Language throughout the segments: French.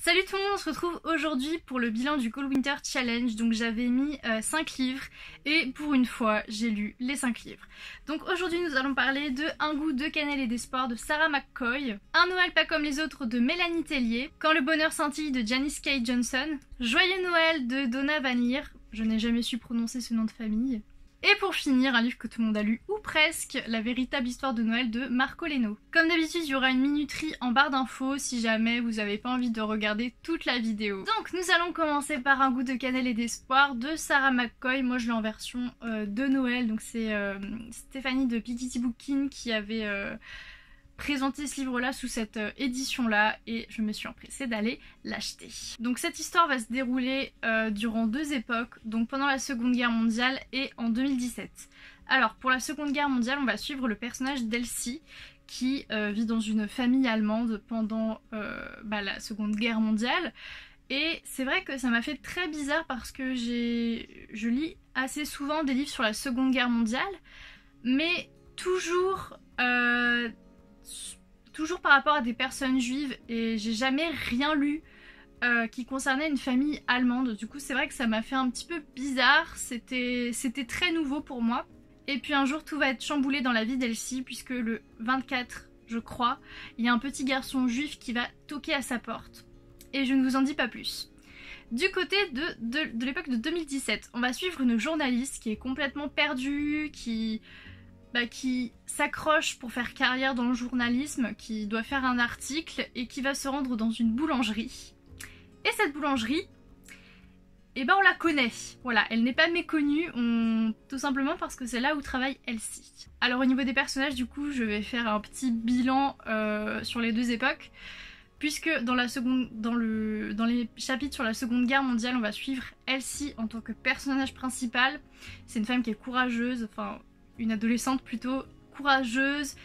Salut tout le monde, on se retrouve aujourd'hui pour le bilan du Cold Winter Challenge. Donc j'avais mis 5 livres et pour une fois j'ai lu les 5 livres. Donc aujourd'hui nous allons parler de Un goût de cannelle et d'espoir de Sarah McCoy, Un Noël pas comme les autres de Mélanie Tellier, Quand le bonheur scintille de Janice K. Johnson, Joyeux Noël de Donna Van Leer, je n'ai jamais su prononcer ce nom de famille. Et pour finir, un livre que tout le monde a lu, ou presque, La véritable histoire de Noël de Marco Leno. Comme d'habitude, il y aura une minuterie en barre d'infos si jamais vous n'avez pas envie de regarder toute la vidéo. Donc nous allons commencer par Un goût de cannelle et d'espoir de Sarah McCoy. Moi je l'ai en version de Noël, donc c'est Stéphanie de Piketty Bookin qui avait présenté ce livre-là sous cette édition-là et je me suis empressée d'aller l'acheter. Donc cette histoire va se dérouler durant deux époques, donc pendant la Seconde Guerre mondiale et en 2017. Alors pour la Seconde Guerre mondiale, on va suivre le personnage d'Elsie qui vit dans une famille allemande pendant la Seconde Guerre mondiale. Et c'est vrai que ça m'a fait très bizarre parce que je lis assez souvent des livres sur la Seconde Guerre mondiale, mais toujours par rapport à des personnes juives, et j'ai jamais rien lu qui concernait une famille allemande. Du coup c'est vrai que ça m'a fait un petit peu bizarre, c'était très nouveau pour moi. Et puis un jour tout va être chamboulé dans la vie d'Elsie puisque le 24 je crois, il y a un petit garçon juif qui va toquer à sa porte. Et je ne vous en dis pas plus. Du côté de l'époque de 2017, on va suivre une journaliste qui est complètement perdue, qui s'accroche pour faire carrière dans le journalisme, qui doit faire un article et qui va se rendre dans une boulangerie. Et cette boulangerie, on la connaît. Voilà, elle n'est pas méconnue, tout simplement parce que c'est là où travaille Elsie. Alors au niveau des personnages, du coup, je vais faire un petit bilan sur les deux époques, puisque dans les chapitres sur la Seconde Guerre mondiale, on va suivre Elsie en tant que personnage principal. C'est une femme qui est courageuse, enfin une adolescente plutôt courageuse,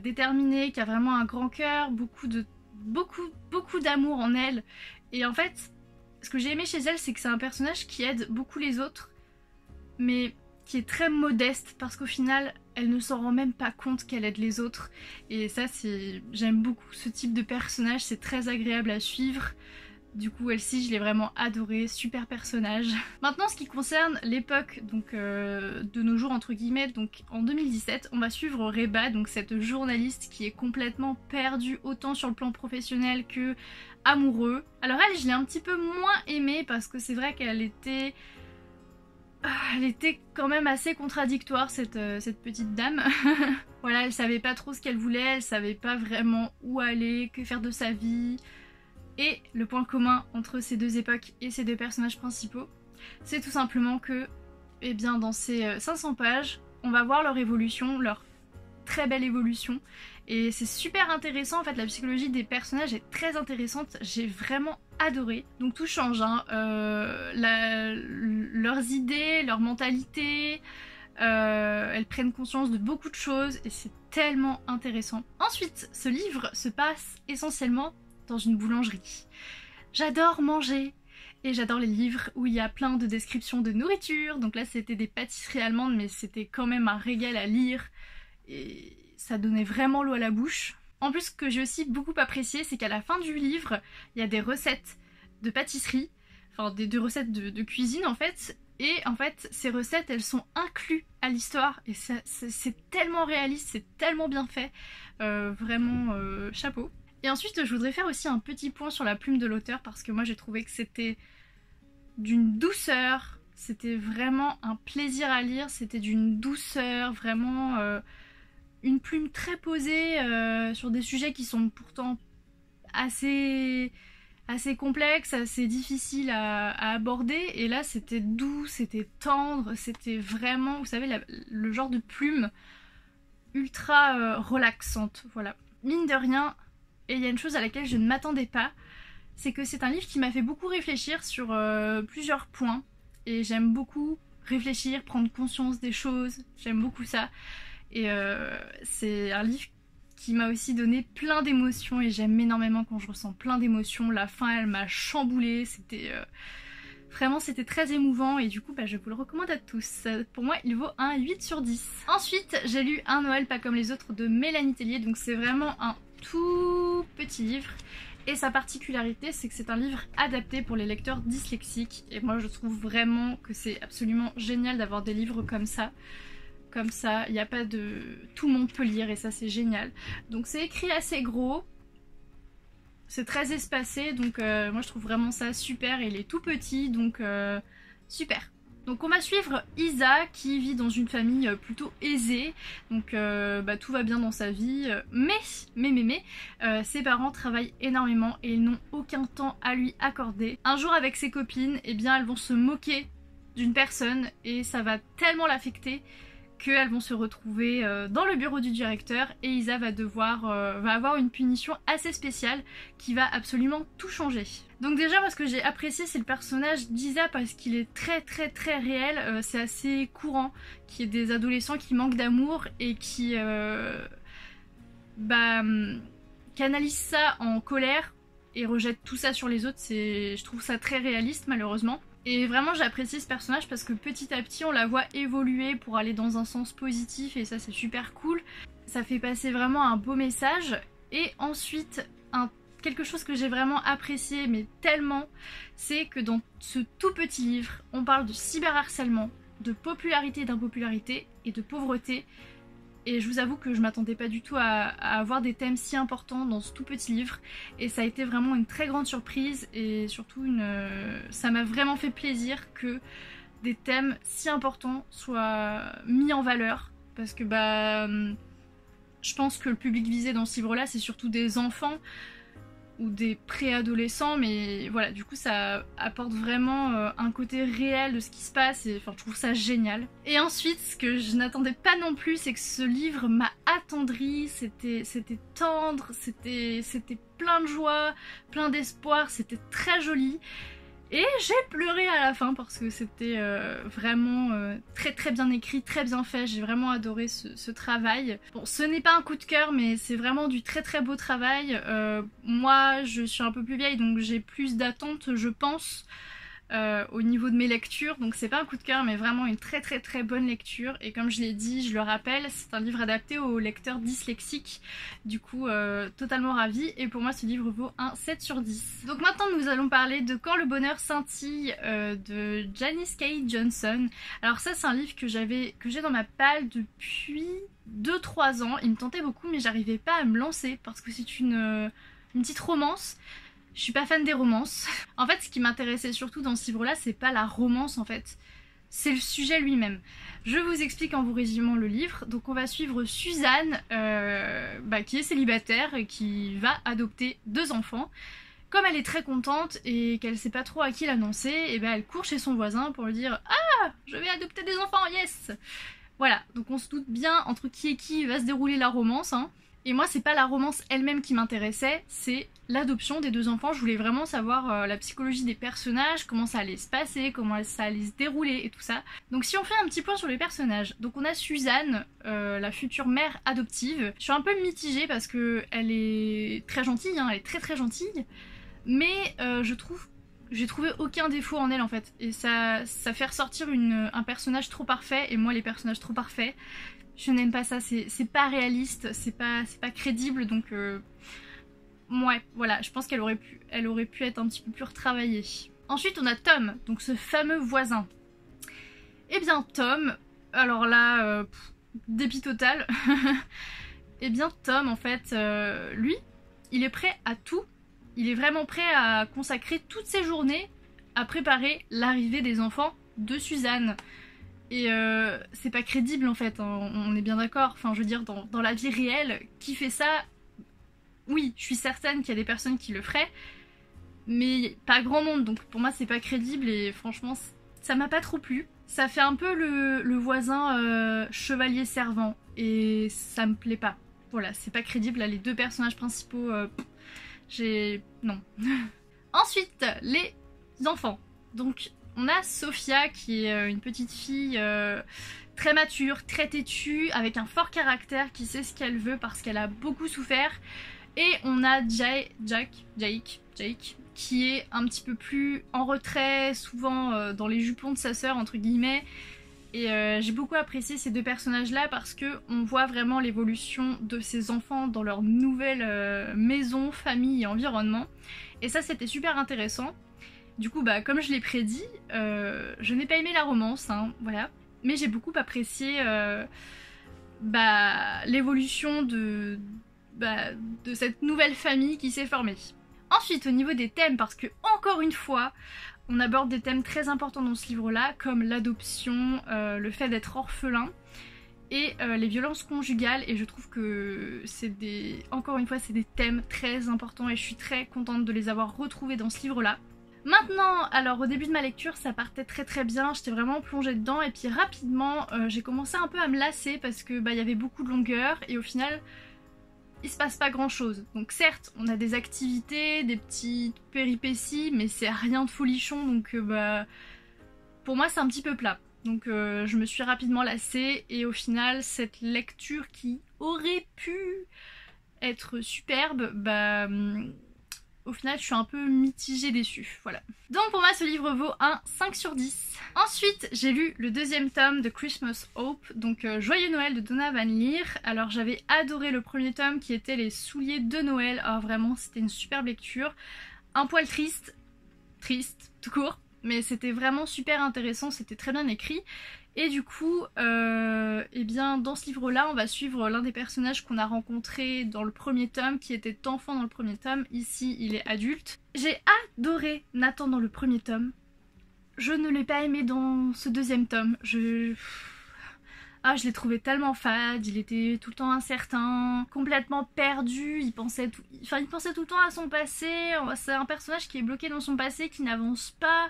déterminée, qui a vraiment un grand cœur, beaucoup d'amour en elle. Et en fait, ce que j'ai aimé chez elle, c'est que c'est un personnage qui aide beaucoup les autres, mais qui est très modeste, parce qu'au final, elle ne s'en rend même pas compte qu'elle aide les autres. Et ça, j'aime beaucoup ce type de personnage, c'est très agréable à suivre. Du coup, Elsie, je l'ai vraiment adorée, super personnage. Maintenant, ce qui concerne l'époque donc de nos jours entre guillemets, donc en 2017, on va suivre Reba, donc cette journaliste qui est complètement perdue autant sur le plan professionnel que amoureux. Alors elle, je l'ai un petit peu moins aimée parce que c'est vrai qu'elle était quand même assez contradictoire cette petite dame. Voilà, elle savait pas trop ce qu'elle voulait, elle savait pas vraiment où aller, que faire de sa vie. Et le point commun entre ces deux époques et ces deux personnages principaux, c'est tout simplement que, dans ces 500 pages, on va voir leur évolution, leur très belle évolution. Et c'est super intéressant, en fait, la psychologie des personnages est très intéressante, j'ai vraiment adoré. Donc tout change, hein. Leurs idées, leur mentalité, elles prennent conscience de beaucoup de choses et c'est tellement intéressant. Ensuite, ce livre se passe essentiellement dans une boulangerie. J'adore manger et j'adore les livres où il y a plein de descriptions de nourriture. Donc là c'était des pâtisseries allemandes, mais c'était quand même un régal à lire et ça donnait vraiment l'eau à la bouche. En plus, ce que j'ai aussi beaucoup apprécié, c'est qu'à la fin du livre il y a des recettes de pâtisserie, enfin des recettes de cuisine en fait. Et en fait ces recettes elles sont incluses à l'histoire et c'est tellement réaliste, c'est tellement bien fait, vraiment chapeau. Et ensuite je voudrais faire aussi un petit point sur la plume de l'auteur parce que moi j'ai trouvé que c'était d'une douceur, c'était vraiment un plaisir à lire, c'était d'une douceur, vraiment une plume très posée sur des sujets qui sont pourtant assez complexes, assez difficiles à aborder, et là c'était doux, c'était tendre, c'était vraiment, vous savez, le genre de plume ultra relaxante, voilà. Mine de rien. Et il y a une chose à laquelle je ne m'attendais pas, c'est que c'est un livre qui m'a fait beaucoup réfléchir sur plusieurs points. Et j'aime beaucoup réfléchir, prendre conscience des choses, j'aime beaucoup ça. Et c'est un livre qui m'a aussi donné plein d'émotions et j'aime énormément quand je ressens plein d'émotions. La fin, elle m'a chamboulée, vraiment c'était très émouvant et du coup je vous le recommande à tous. Pour moi il vaut un 8 sur 10. Ensuite j'ai lu Un Noël pas comme les autres de Mélanie Tellier, donc c'est vraiment un tout petit livre Et sa particularité, c'est que c'est un livre adapté pour les lecteurs dyslexiques. Et moi, je trouve vraiment que c'est absolument génial d'avoir des livres comme ça. Comme ça, il n'y a pas de... Tout le monde peut lire et ça, c'est génial. Donc c'est écrit assez gros. C'est très espacé, donc moi je trouve vraiment ça super. Et il est tout petit, donc super. Donc on va suivre Isa qui vit dans une famille plutôt aisée, donc tout va bien dans sa vie, mais ses parents travaillent énormément et ils n'ont aucun temps à lui accorder. Un jour avec ses copines, eh bien elles vont se moquer d'une personne et ça va tellement l'affecter qu'elles vont se retrouver dans le bureau du directeur et Isa va avoir une punition assez spéciale qui va absolument tout changer. Donc déjà moi ce que j'ai apprécié c'est le personnage d'Isa parce qu'il est très réel, c'est assez courant qu'il y ait des adolescents qui manquent d'amour et qui canalisent ça en colère et rejettent tout ça sur les autres. Je trouve ça très réaliste malheureusement. Et vraiment j'ai apprécié ce personnage parce que petit à petit on la voit évoluer pour aller dans un sens positif et ça c'est super cool. Ça fait passer vraiment un beau message. Et ensuite quelque chose que j'ai vraiment apprécié mais tellement, c'est que dans ce tout petit livre on parle de cyberharcèlement, de popularité et d'impopularité et de pauvreté. Et je vous avoue que je m'attendais pas du tout à avoir des thèmes si importants dans ce tout petit livre. Et ça a été vraiment une très grande surprise et surtout ça m'a vraiment fait plaisir que des thèmes si importants soient mis en valeur. Parce que je pense que le public visé dans ce livre-là c'est surtout des enfants ou des préadolescents, mais voilà, du coup ça apporte vraiment un côté réel de ce qui se passe et enfin je trouve ça génial. Et ensuite ce que je n'attendais pas non plus c'est que ce livre m'a attendri, c'était tendre, c'était plein de joie, plein d'espoir, c'était très joli. Et j'ai pleuré à la fin parce que c'était vraiment très bien écrit, très bien fait. J'ai vraiment adoré ce travail. Bon, ce n'est pas un coup de cœur, mais c'est vraiment du très beau travail. Moi, je suis un peu plus vieille, donc j'ai plus d'attentes, je pense, au niveau de mes lectures. Donc c'est pas un coup de cœur, mais vraiment une très bonne lecture. Et comme je l'ai dit, je le rappelle, c'est un livre adapté aux lecteurs dyslexiques. Du coup, totalement ravie. Et pour moi, ce livre vaut un 7 sur 10. Donc maintenant, nous allons parler de Quand le bonheur scintille de Janice K. Johnson. Alors ça, c'est un livre que j'ai dans ma palle depuis 2-3 ans. Il me tentait beaucoup, mais j'arrivais pas à me lancer parce que c'est une petite romance. Je suis pas fan des romances. En fait, ce qui m'intéressait surtout dans ce livre-là, c'est pas la romance en fait. C'est le sujet lui-même. Je vous explique en vous résumant le livre. Donc on va suivre Suzanne, qui est célibataire et qui va adopter 2 enfants. Comme elle est très contente et qu'elle sait pas trop à qui l'annoncer, et elle court chez son voisin pour lui dire « Ah, je vais adopter des enfants, yes !» Voilà, donc on se doute bien entre qui et qui va se dérouler la romance, hein. Et moi c'est pas la romance elle-même qui m'intéressait, c'est l'adoption des 2 enfants. Je voulais vraiment savoir la psychologie des personnages, comment ça allait se passer, comment ça allait se dérouler et tout ça. Donc si on fait un petit point sur les personnages, donc on a Suzanne, la future mère adoptive. Je suis un peu mitigée parce que elle est très gentille, hein, elle est très gentille, mais j'ai trouvé aucun défaut en elle en fait. Et ça fait ressortir un personnage trop parfait, et moi les personnages trop parfaits, je n'aime pas ça, c'est pas réaliste, c'est pas crédible, donc ouais, voilà, je pense qu'elle aurait pu être un petit peu plus retravaillée. Ensuite on a Tom, donc ce fameux voisin. Eh bien Tom, alors là, dépit total. Eh bien Tom en fait, lui, il est prêt à tout, il est vraiment prêt à consacrer toutes ses journées à préparer l'arrivée des enfants de Suzanne. Et c'est pas crédible en fait, hein, on est bien d'accord. Enfin, je veux dire, dans la vie réelle, qui fait ça? Oui, je suis certaine qu'il y a des personnes qui le feraient, mais pas grand monde, donc pour moi c'est pas crédible et franchement ça m'a pas trop plu. Ça fait un peu le voisin chevalier servant et ça me plaît pas. Voilà, c'est pas crédible, là les 2 personnages principaux, non. Ensuite, les enfants. Donc on a Sophia qui est une petite fille très mature, très têtue, avec un fort caractère, qui sait ce qu'elle veut parce qu'elle a beaucoup souffert. Et on a Jake, qui est un petit peu plus en retrait, souvent dans les jupons de sa sœur, entre guillemets, Et j'ai beaucoup apprécié ces deux personnages-là parce que on voit vraiment l'évolution de ces enfants dans leur nouvelle maison, famille et environnement. Et ça, c'était super intéressant. Du coup, bah, comme je l'ai prédit, je n'ai pas aimé la romance, hein, voilà. Mais j'ai beaucoup apprécié l'évolution de cette nouvelle famille qui s'est formée. Ensuite, au niveau des thèmes, parce que, encore une fois, on aborde des thèmes très importants dans ce livre-là, comme l'adoption, le fait d'être orphelin, et les violences conjugales, et je trouve que encore une fois, c'est des thèmes très importants, et je suis très contente de les avoir retrouvés dans ce livre-là. Maintenant, alors au début de ma lecture, ça partait très très bien, j'étais vraiment plongée dedans, et puis rapidement, j'ai commencé un peu à me lasser, parce que y avait beaucoup de longueur, et au final, il se passe pas grand chose. Donc certes, on a des activités, des petites péripéties, mais c'est rien de folichon, donc pour moi c'est un petit peu plat. Donc je me suis rapidement lassée, et au final, cette lecture qui aurait pu être superbe, au final je suis un peu mitigée déçue, voilà. Donc pour moi ce livre vaut un 5 sur 10. Ensuite j'ai lu le deuxième tome de Christmas Hope, donc Joyeux Noël de Donna Van Leer. Alors j'avais adoré le premier tome qui était Les souliers de Noël, vraiment c'était une superbe lecture. Un poil triste, tout court, mais c'était vraiment super intéressant, c'était très bien écrit. Et du coup, eh bien, dans ce livre-là, on va suivre l'un des personnages qu'on a rencontré dans le premier tome, qui était enfant dans le premier tome. Ici, il est adulte. J'ai adoré Nathan dans le premier tome. Je ne l'ai pas aimé dans ce deuxième tome. Je l'ai trouvé tellement fade, il était tout le temps incertain, complètement perdu, il pensait tout le temps à son passé. C'est un personnage qui est bloqué dans son passé, qui n'avance pas.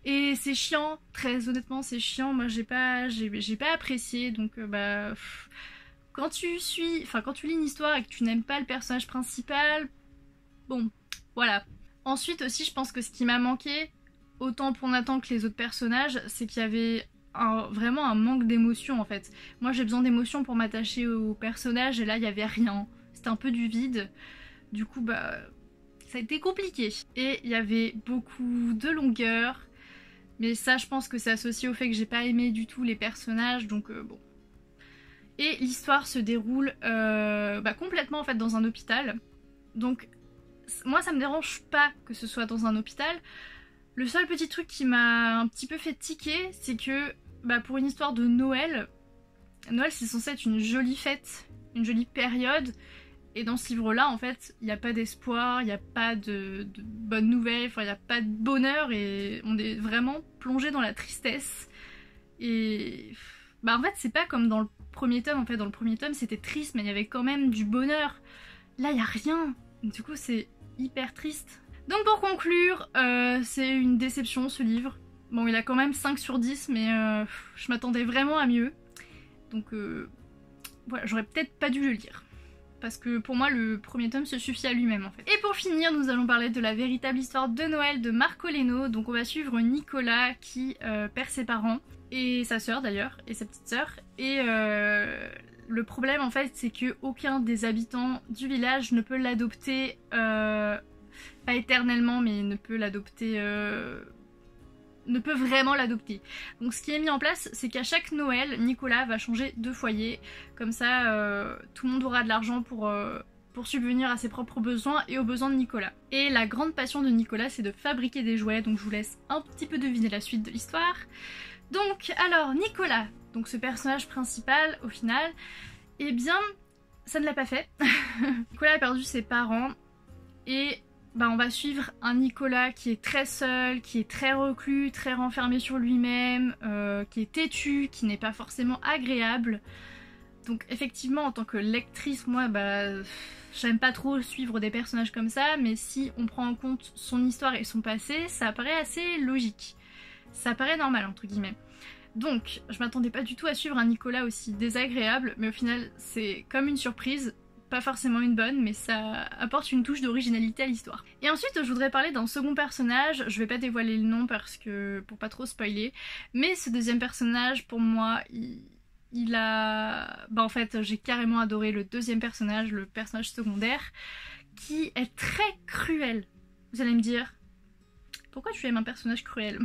Et c'est chiant, très honnêtement c'est chiant, moi j'ai pas apprécié, donc quand tu lis une histoire et que tu n'aimes pas le personnage principal, bon, voilà. Ensuite aussi je pense que ce qui m'a manqué, autant pour Nathan que les autres personnages, c'est qu'il y avait vraiment un manque d'émotion en fait. Moi j'ai besoin d'émotion pour m'attacher au personnage, et là il y avait rien, c'était un peu du vide, du coup ça a été compliqué. Et il y avait beaucoup de longueur. Mais ça, je pense que c'est associé au fait que j'ai pas aimé du tout les personnages, donc bon. Et l'histoire se déroule complètement en fait dans un hôpital. Donc moi ça me dérange pas que ce soit dans un hôpital. Le seul petit truc qui m'a un petit peu fait tiquer, c'est que pour une histoire de Noël, c'est censé être une jolie fête, une jolie période. Et dans ce livre-là, en fait, il n'y a pas d'espoir, il n'y a pas de bonnes nouvelles, il n'y a pas de bonheur, et on est vraiment plongé dans la tristesse. Et en fait, c'est pas comme dans le premier tome. En fait, dans le premier tome, c'était triste, mais il y avait quand même du bonheur. Là, il n'y a rien. Du coup, c'est hyper triste. Donc pour conclure, c'est une déception ce livre. Bon, il a quand même 5 sur 10, mais je m'attendais vraiment à mieux. Donc voilà, j'aurais peut-être pas dû le lire. Parce que pour moi le premier tome se suffit à lui-même en fait. Et pour finir, nous allons parler de la véritable histoire de Noël de Marco Leno. Donc on va suivre Nicolas qui perd ses parents, et sa sœur d'ailleurs, et sa petite sœur. Et le problème en fait, c'est que aucun des habitants du village ne peut l'adopter, pas éternellement, mais ne peut l'adopter... ne peut vraiment l'adopter. Donc ce qui est mis en place, c'est qu'à chaque Noël, Nicolas va changer de foyer. Comme ça, tout le monde aura de l'argent pour subvenir à ses propres besoins et aux besoins de Nicolas. Et la grande passion de Nicolas, c'est de fabriquer des jouets, donc je vous laisse un petit peu deviner la suite de l'histoire. Donc, alors, Nicolas, donc ce personnage principal, au final, eh bien, ça ne l'a pas fait. Nicolas a perdu ses parents, et... on va suivre un Nicolas qui est très seul, qui est très reclus, très renfermé sur lui-même, qui est têtu, qui n'est pas forcément agréable. Donc effectivement, en tant que lectrice, moi, j'aime pas trop suivre des personnages comme ça, mais si on prend en compte son histoire et son passé, ça paraît assez logique. Ça paraît normal, entre guillemets. Donc, je m'attendais pas du tout à suivre un Nicolas aussi désagréable, mais au final, c'est comme une surprise. Pas forcément une bonne, mais ça apporte une touche d'originalité à l'histoire. Et ensuite, je voudrais parler d'un second personnage. Je vais pas dévoiler le nom pour pas trop spoiler, mais ce deuxième personnage, pour moi, il a... en fait, j'ai carrément adoré le deuxième personnage, le personnage secondaire, qui est très cruel. Vous allez me dire, pourquoi tu aimes un personnage cruel ?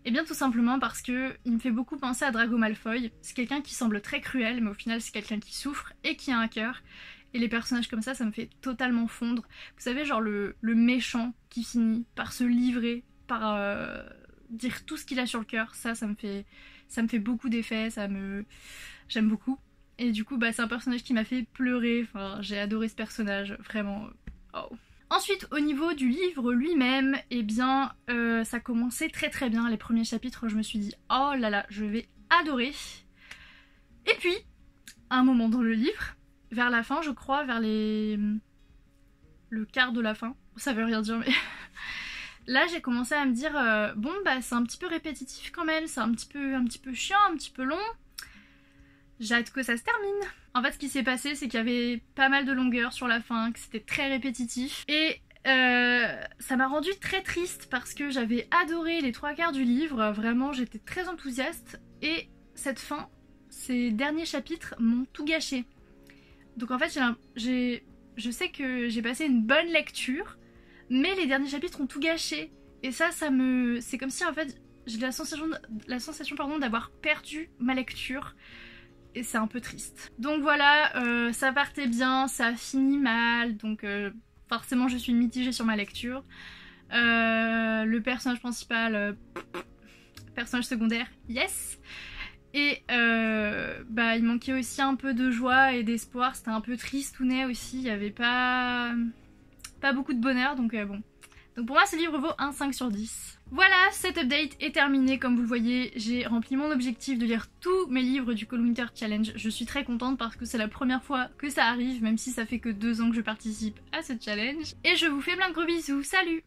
Eh bien tout simplement parce que il me fait beaucoup penser à Drago Malfoy. C'est quelqu'un qui semble très cruel, mais au final c'est quelqu'un qui souffre et qui a un cœur. Et les personnages comme ça me fait totalement fondre. Vous savez, genre le méchant qui finit par se livrer, par dire tout ce qu'il a sur le cœur, ça me fait beaucoup d'effets, j'aime beaucoup. Et du coup, bah, c'est un personnage qui m'a fait pleurer, enfin, j'ai adoré ce personnage, vraiment. Oh. Ensuite, au niveau du livre lui-même, eh bien, ça commençait très très bien. Les premiers chapitres, je me suis dit, oh là là, je vais adorer. Et puis, à un moment dans le livre, vers la fin, je crois, le quart de la fin, ça veut rien dire, mais là j'ai commencé à me dire, bon bah c'est un petit peu répétitif quand même, c'est un petit peu chiant, un petit peu long. J'ai hâte que ça se termine. En fait, ce qui s'est passé, c'est qu'il y avait pas mal de longueur sur la fin, que c'était très répétitif. Et ça m'a rendue très triste parce que j'avais adoré les 3/4 du livre. Vraiment, j'étais très enthousiaste. Et cette fin, ces derniers chapitres m'ont tout gâché. Donc en fait, je sais que j'ai passé une bonne lecture, mais les derniers chapitres ont tout gâché. Et ça c'est comme si en fait, j'ai la sensation d'avoir perdu ma lecture. Et c'est un peu triste. Donc voilà, ça partait bien, ça a fini mal, donc forcément je suis mitigée sur ma lecture. Le personnage principal, personnage secondaire, yes. Et bah il manquait aussi un peu de joie et d'espoir, c'était un peu tristounet aussi, il n'y avait pas beaucoup de bonheur, donc bon. Donc pour moi ce livre vaut un 5 sur 10. Voilà, cette update est terminée, comme vous le voyez, j'ai rempli mon objectif de lire tous mes livres du Cold Winter Challenge. Je suis très contente parce que c'est la première fois que ça arrive, même si ça fait que 2 ans que je participe à ce challenge. Et je vous fais plein de gros bisous, salut!